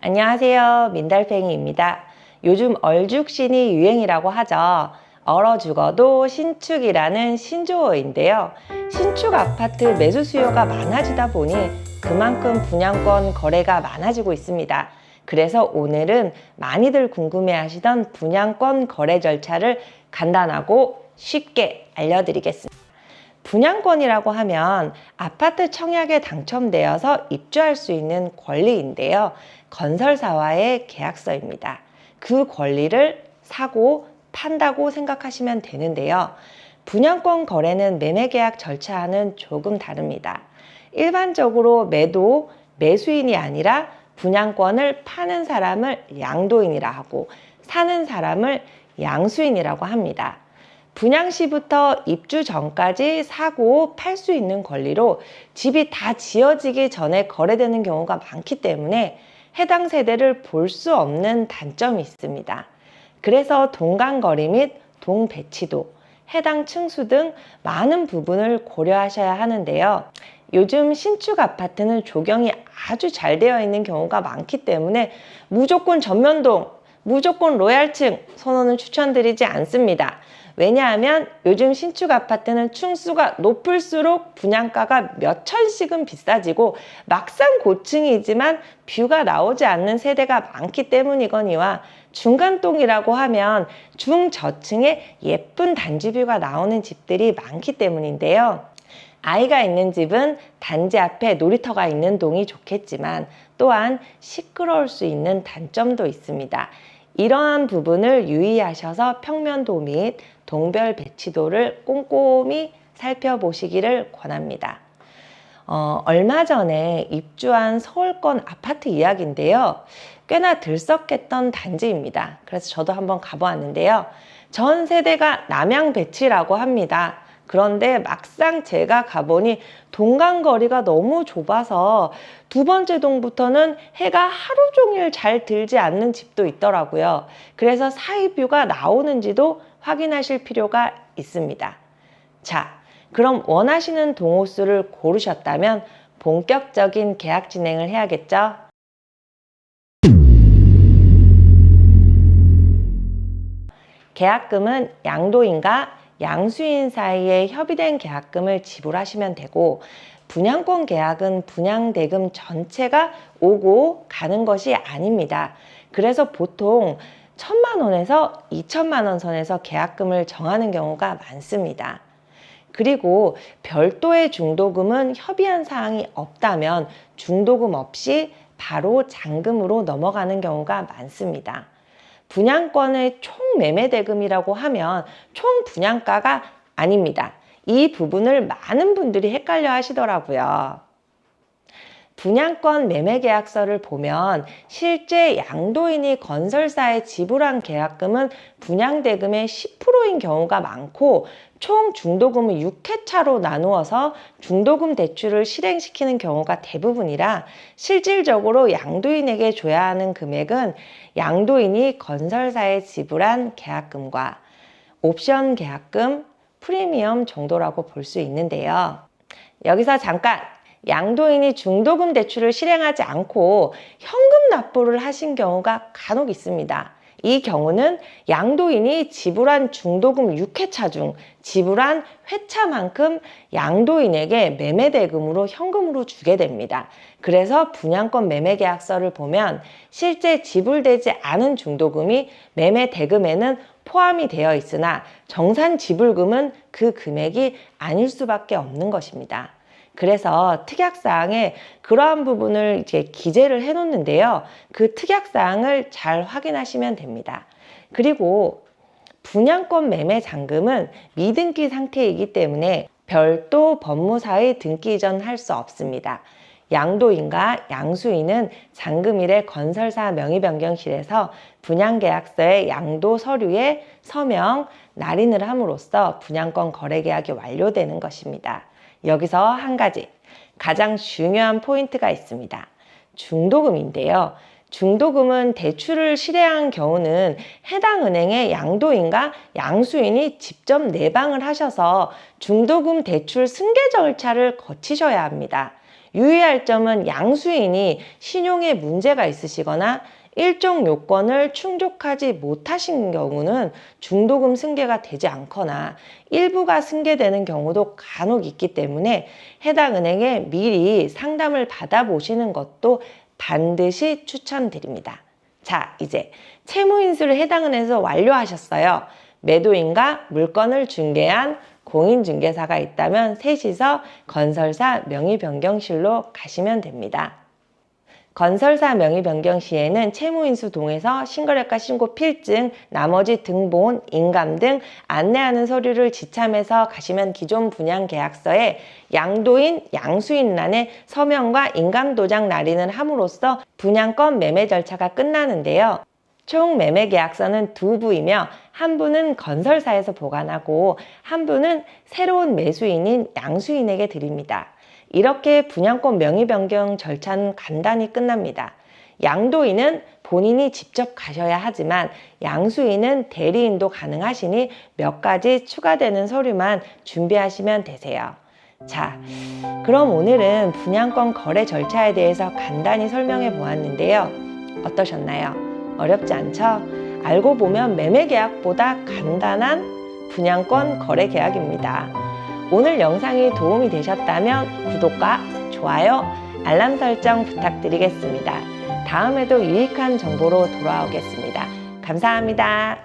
안녕하세요. 민달팽이입니다. 요즘 얼죽신이 유행이라고 하죠. 얼어 죽어도 신축이라는 신조어인데요. 신축 아파트 매수 수요가 많아지다 보니 그만큼 분양권 거래가 많아지고 있습니다. 그래서 오늘은 많이들 궁금해하시던 분양권 거래 절차를 간단하고 쉽게 알려드리겠습니다. 분양권이라고 하면 아파트 청약에 당첨되어서 입주할 수 있는 권리인데요. 건설사와의 계약서입니다. 그 권리를 사고 판다고 생각하시면 되는데요. 분양권 거래는 매매계약 절차와는 조금 다릅니다. 일반적으로 매수인이 아니라 분양권을 파는 사람을 양도인이라 하고 사는 사람을 양수인이라고 합니다. 분양 시부터 입주 전까지 사고 팔 수 있는 권리로 집이 다 지어지기 전에 거래되는 경우가 많기 때문에 해당 세대를 볼 수 없는 단점이 있습니다. 그래서 동간거리 및 동배치도, 해당 층수 등 많은 부분을 고려하셔야 하는데요. 요즘 신축 아파트는 조경이 아주 잘 되어 있는 경우가 많기 때문에 무조건 전면동, 무조건 로얄층 선호는 추천드리지 않습니다. 왜냐하면 요즘 신축 아파트는 층수가 높을수록 분양가가 몇 천씩은 비싸지고 막상 고층이지만 뷰가 나오지 않는 세대가 많기 때문이거니와 중간동이라고 하면 중저층에 예쁜 단지 뷰가 나오는 집들이 많기 때문인데요. 아이가 있는 집은 단지 앞에 놀이터가 있는 동이 좋겠지만 또한 시끄러울 수 있는 단점도 있습니다. 이러한 부분을 유의하셔서 평면도 및 동별 배치도를 꼼꼼히 살펴보시기를 권합니다. 얼마 전에 입주한 서울권 아파트 이야기인데요. 꽤나 들썩했던 단지입니다. 그래서 저도 한번 가보았는데요. 전 세대가 남양 배치라고 합니다. 그런데 막상 제가 가보니 동간거리가 너무 좁아서 두 번째 동부터는 해가 하루 종일 잘 들지 않는 집도 있더라고요. 그래서 사이뷰가 나오는지도 확인하실 필요가 있습니다. 자, 그럼 원하시는 동호수를 고르셨다면 본격적인 계약 진행을 해야겠죠? 계약금은 양도인과 양수인 사이에 협의된 계약금을 지불하시면 되고, 분양권 계약은 분양대금 전체가 오고 가는 것이 아닙니다. 그래서 보통 1,000만 원에서 2천만 원 선에서 계약금을 정하는 경우가 많습니다. 그리고 별도의 중도금은 협의한 사항이 없다면 중도금 없이 바로 잔금으로 넘어가는 경우가 많습니다. 분양권의 총 매매 대금이라고 하면 총 분양가가 아닙니다. 이 부분을 많은 분들이 헷갈려 하시더라고요. 분양권 매매 계약서를 보면 실제 양도인이 건설사에 지불한 계약금은 분양대금의 10%인 경우가 많고 총 중도금을 6회차로 나누어서 중도금 대출을 실행시키는 경우가 대부분이라 실질적으로 양도인에게 줘야 하는 금액은 양도인이 건설사에 지불한 계약금과 옵션 계약금, 프리미엄 정도라고 볼 수 있는데요. 여기서 잠깐! 양도인이 중도금 대출을 실행하지 않고 현금 납부를 하신 경우가 간혹 있습니다. 이 경우는 양도인이 지불한 중도금 6회차 중 지불한 회차만큼 양도인에게 매매대금으로 현금으로 주게 됩니다. 그래서 분양권 매매계약서를 보면 실제 지불되지 않은 중도금이 매매대금에는 포함이 되어 있으나 정산 지불금은 그 금액이 아닐 수밖에 없는 것입니다. 그래서 특약사항에 그러한 부분을 이제 기재를 해 놓는데요. 그 특약사항을 잘 확인하시면 됩니다. 그리고 분양권 매매 잔금은 미등기 상태이기 때문에 별도 법무사의 등기 이전 할 수 없습니다. 양도인과 양수인은 잔금일에 건설사 명의변경실에서 분양계약서의 양도 서류에 서명, 날인을 함으로써 분양권 거래계약이 완료되는 것입니다. 여기서 한 가지 가장 중요한 포인트가 있습니다. 중도금인데요. 중도금은 대출을 실행한 경우는 해당 은행의 양도인과 양수인이 직접 내방을 하셔서 중도금 대출 승계 절차를 거치셔야 합니다. 유의할 점은 양수인이 신용에 문제가 있으시거나 일정 요건을 충족하지 못하신 경우는 중도금 승계가 되지 않거나 일부가 승계되는 경우도 간혹 있기 때문에 해당 은행에 미리 상담을 받아보시는 것도 반드시 추천드립니다. 자, 이제 채무인수를 해당 은행에서 완료하셨어요. 매도인과 물건을 중개한 공인중개사가 있다면 셋이서 건설사 명의변경실로 가시면 됩니다. 건설사 명의변경 시에는 채무인수 동에서 신거래가 신고 필증, 나머지 등본, 인감 등 안내하는 서류를 지참해서 가시면 기존 분양계약서에 양도인, 양수인란에 서명과 인감도장 날인을 함으로써 분양권 매매 절차가 끝나는데요. 총 매매계약서는 2부이며 한 부는 건설사에서 보관하고 한 부는 새로운 매수인인 양수인에게 드립니다. 이렇게 분양권 명의 변경 절차는 간단히 끝납니다. 양도인은 본인이 직접 가셔야 하지만 양수인은 대리인도 가능하시니 몇 가지 추가되는 서류만 준비하시면 되세요. 자, 그럼 오늘은 분양권 거래 절차에 대해서 간단히 설명해 보았는데요. 어떠셨나요? 어렵지 않죠? 알고 보면 매매계약보다 간단한 분양권 거래 계약입니다. 오늘 영상이 도움이 되셨다면 구독과 좋아요, 알람 설정 부탁드리겠습니다. 다음에도 유익한 정보로 돌아오겠습니다. 감사합니다.